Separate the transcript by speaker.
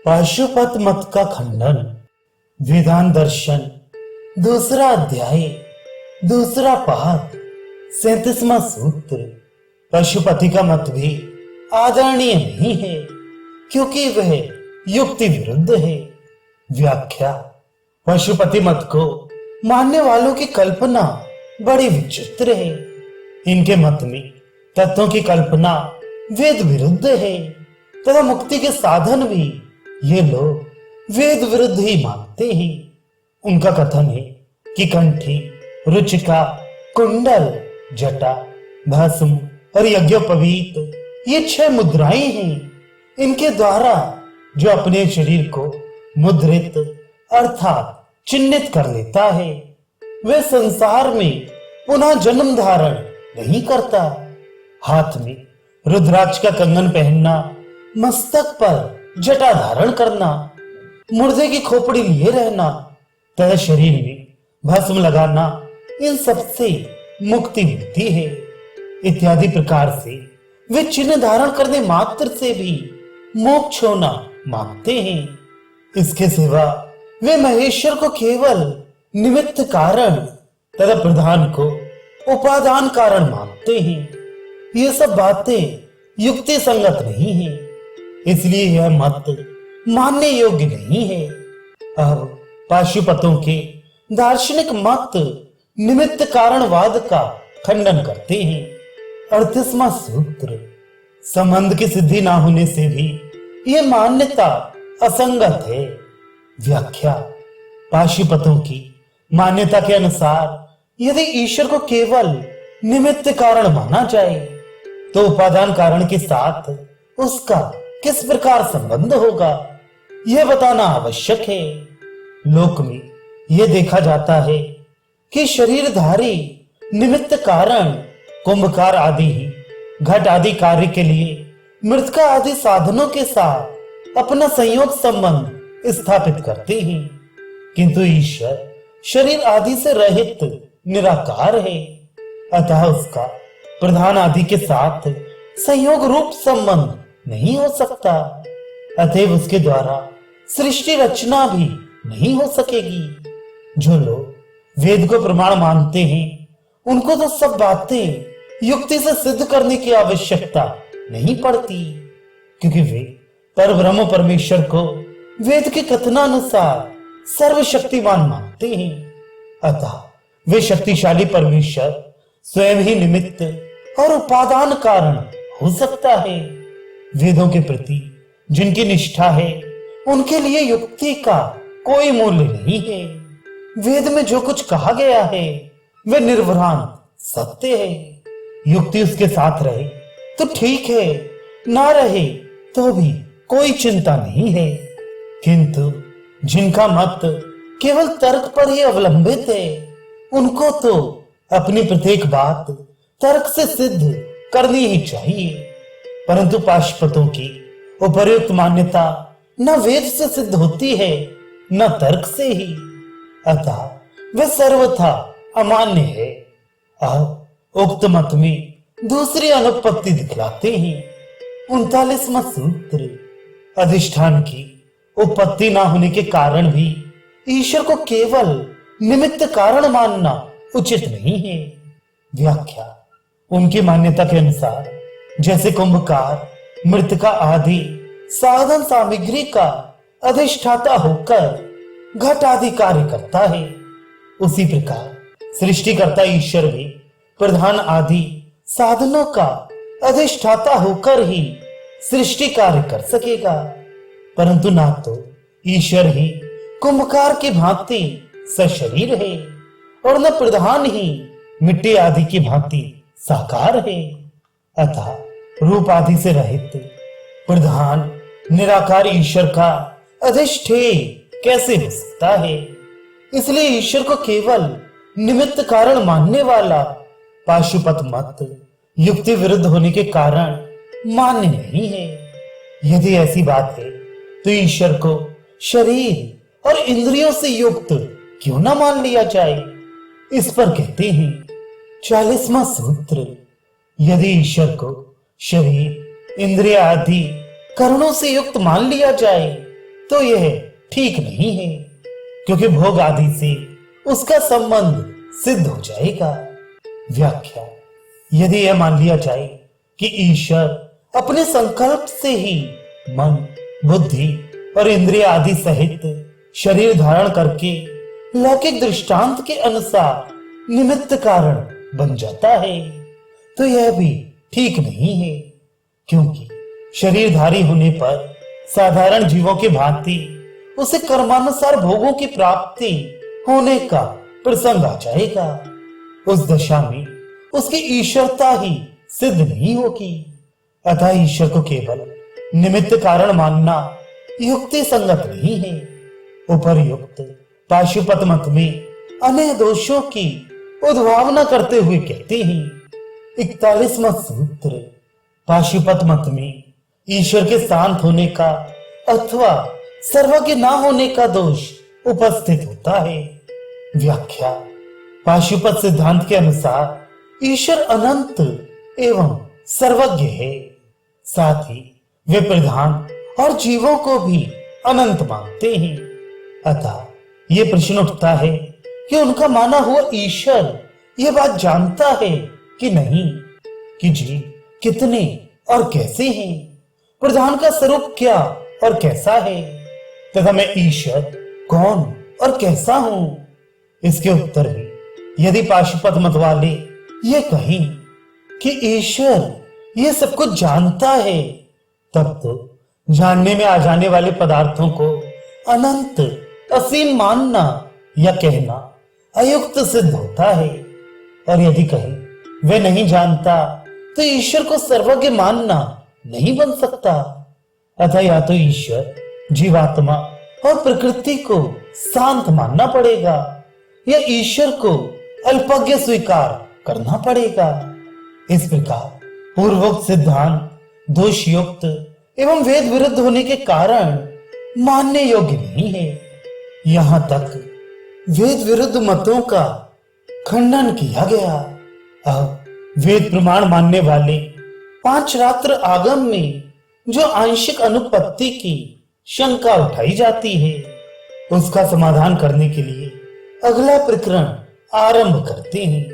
Speaker 1: पाशुपत मत का खंडन। वेदांत दर्शन दूसरा अध्याय दूसरा पाठ 37वां सूत्र। पशुपति का मत भी आदरणीय नहीं है क्योंकि वह युक्ति विरुद्ध है। व्याख्या। पशुपति मत को मानने वालों की कल्पना बड़ी विचित्र है। इनके मत में तत्वों की कल्पना वेद विरुद्ध है तथा मुक्ति के साधन भी ये लोग वेद विरुद्ध ही मानते हैं। उनका कथन है कि कंठी, रुचिका, कुंडल, जटा, भस्म और यज्ञोपवीत ये 6 मुद्राएं हैं। इनके द्वारा जो अपने शरीर को मुद्रित अर्थात चिन्हित कर लेता है वह संसार में पुनः जन्म धारण नहीं करता। हाथ में रुद्राक्ष का कंगन पहनना, मस्तक पर जटा धारण करना, मुर्दे की खोपड़ी लिए रहना तथा शरीर में भस्म लगाना, इन सबसे मुक्ति मिलती है। इत्यादि प्रकार से वे चिन्ह धारण करने मात्र से भी मोक्ष होना मानते हैं। इसके सिवा वे महेश्वर को केवल निमित्त कारण तथा प्रधान को उपादान कारण मानते हैं। ये सब बातें युक्ति संगत नहीं है, इसलिए यह मत मानने योग्य नहीं है। अब पाशुपतों के दार्शनिक मत निमित्त कारणवाद का खंडन करते हैं। 38वां सूत्र। संबंध की सिद्धि ना होने से भी यह मान्यता असंगत है। व्याख्या। पाशुपतों की मान्यता के अनुसार यदि ईश्वर को केवल निमित्त कारण माना जाए तो उपादान कारण के साथ उसका किस प्रकार संबंध होगा यह बताना आवश्यक है। लोक में यह देखा जाता है कि शरीरधारी निमित्त कारण कुंभकार आदि ही घट आदि कार्य के लिए मृतिका आदि साधनों के साथ अपना संयोग संबंध स्थापित करते हैं, किंतु ईश्वर शरीर आदि से रहित निराकार है, अतः उसका प्रधान आदि के साथ संयोग रूप संबंध नहीं हो सकता। अतएव उसके द्वारा सृष्टि रचना भी नहीं हो सकेगी। जो लोग वेद को प्रमाण मानते हैं उनको तो सब बातें युक्ति से सिद्ध करने की आवश्यकता नहीं पड़ती, क्योंकि वे परब्रह्म परमेश्वर को वेद के कथनानुसार सर्वशक्तिमान मानते हैं। अतः वे शक्तिशाली परमेश्वर स्वयं ही निमित्त और उपादान कारण हो सकता है। वेदों के प्रति जिनकी निष्ठा है उनके लिए युक्ति का कोई मूल्य नहीं है। वेद में जो कुछ कहा गया है वह निर्भ्रांत सत्य है। युक्ति उसके साथ रहे तो ठीक है, ना रहे तो भी कोई चिंता नहीं है। किंतु जिनका मत केवल तर्क पर ही अवलंबित है उनको तो अपनी प्रत्येक बात तर्क से सिद्ध करनी ही चाहिए। परंतु पाशुपतों की उपर्युक्त मान्यता न वेद से सिद्ध होती है न तर्क से ही, अतः वे सर्वथा अमान्य है। अब उक्त मत में दूसरी अनुपत्ति दिखलाते हैं। 39वां सूत्र। अधिष्ठान की उपपत्ति ना होने के कारण भी ईश्वर को केवल निमित्त कारण मानना उचित नहीं है। व्याख्या। उनकी मान्यता के अनुसार जैसे कुंभकार मृतिका आदि साधन सामग्री का अधिष्ठाता होकर घट आदि कार्य करता है, उसी प्रकार सृष्टिकर्ता ईश्वर भी प्रधान आदि साधनों का अधिष्ठाता होकर ही सृष्टि कार्य कर सकेगा। परंतु ना तो ईश्वर ही कुंभकार की भांति सशरीर है और न प्रधान ही मिट्टी आदि की भांति साकार है। अतः रूप आदि से रहित प्रधान निराकार ईश्वर का अधिष्ठेय कैसे हो सकता है। इसलिए ईश्वर को केवल निमित्त कारण मानने वाला पाशुपत मत युक्ति विरुद्ध होने के कारण मान्य नहीं है। यदि ऐसी बात है तो ईश्वर को शरीर और इंद्रियों से युक्त क्यों ना मान लिया जाए। इस पर कहते हैं 40वां सूत्र। यदि ईश्वर को शरीर, इंद्रिय आदि कर्णों से युक्त मान लिया जाए तो यह ठीक नहीं है, क्योंकि भोग आदि से उसका संबंध सिद्ध हो जाएगा। व्याख्या: यदि यह मान लिया जाए कि ईश्वर अपने संकल्प से ही मन, बुद्धि और इंद्रिय आदि सहित शरीर धारण करके लौकिक दृष्टांत के अनुसार निमित्त कारण बन जाता है, तो यह भी ठीक नहीं है, क्योंकि शरीरधारी होने पर साधारण जीवों की भांति उसे कर्मानुसार भोगों की प्राप्ति होने का प्रसंग आ जाएगा। उस दशा में उसकी ईश्वरता ही सिद्ध नहीं होगी। अतः ईश्वर को केवल निमित्त कारण मानना युक्ति संगत नहीं है। उपर्युक्त पाशुपत मत में अन्य दोषों की उद्भावना करते हुए कहते हैं, 41वां सूत्र, पाशुपत मत में ईश्वर के शांत होने का अथवा सर्वज्ञ ना होने का दोष उपस्थित होता है। व्याख्या: पाशुपत सिद्धांत के अनुसार ईश्वर अनंत एवं सर्वज्ञ है, साथ ही वे प्रधान और जीवों को भी अनंत मानते हैं। अतः ये प्रश्न उठता है कि उनका माना हुआ ईश्वर ये बात जानता है कि नहीं कि जीव कितने और कैसे हैं, प्रधान का स्वरूप क्या और कैसा है, तथा मैं ईश्वर कौन और कैसा हूं। इसके उत्तर में यदि पाशुपत मत वाले ये कहें कि ईश्वर ये सब कुछ जानता है, तब तो जानने में आ जाने वाले पदार्थों को अनंत असीम मानना या कहना अयुक्त सिद्ध होता है। और यदि कहें वे नहीं जानता, तो ईश्वर को सर्वज्ञ मानना नहीं बन सकता। अतः या तो ईश्वर, जीवात्मा और प्रकृति को शांत मानना पड़ेगा, या ईश्वर को अल्पज्ञ स्वीकार करना पड़ेगा। इस प्रकार पूर्वोक्त सिद्धांत दोषयुक्त एवं वेद विरुद्ध होने के कारण मानने योग्य नहीं है। यहां तक वेद विरुद्ध मतों का खंडन किया गया। अब वेद प्रमाण मानने वाले पांचरात्र आगम में जो आंशिक अनुपत्ति की शंका उठाई जाती है, उसका समाधान करने के लिए अगला प्रकरण आरंभ करते हैं।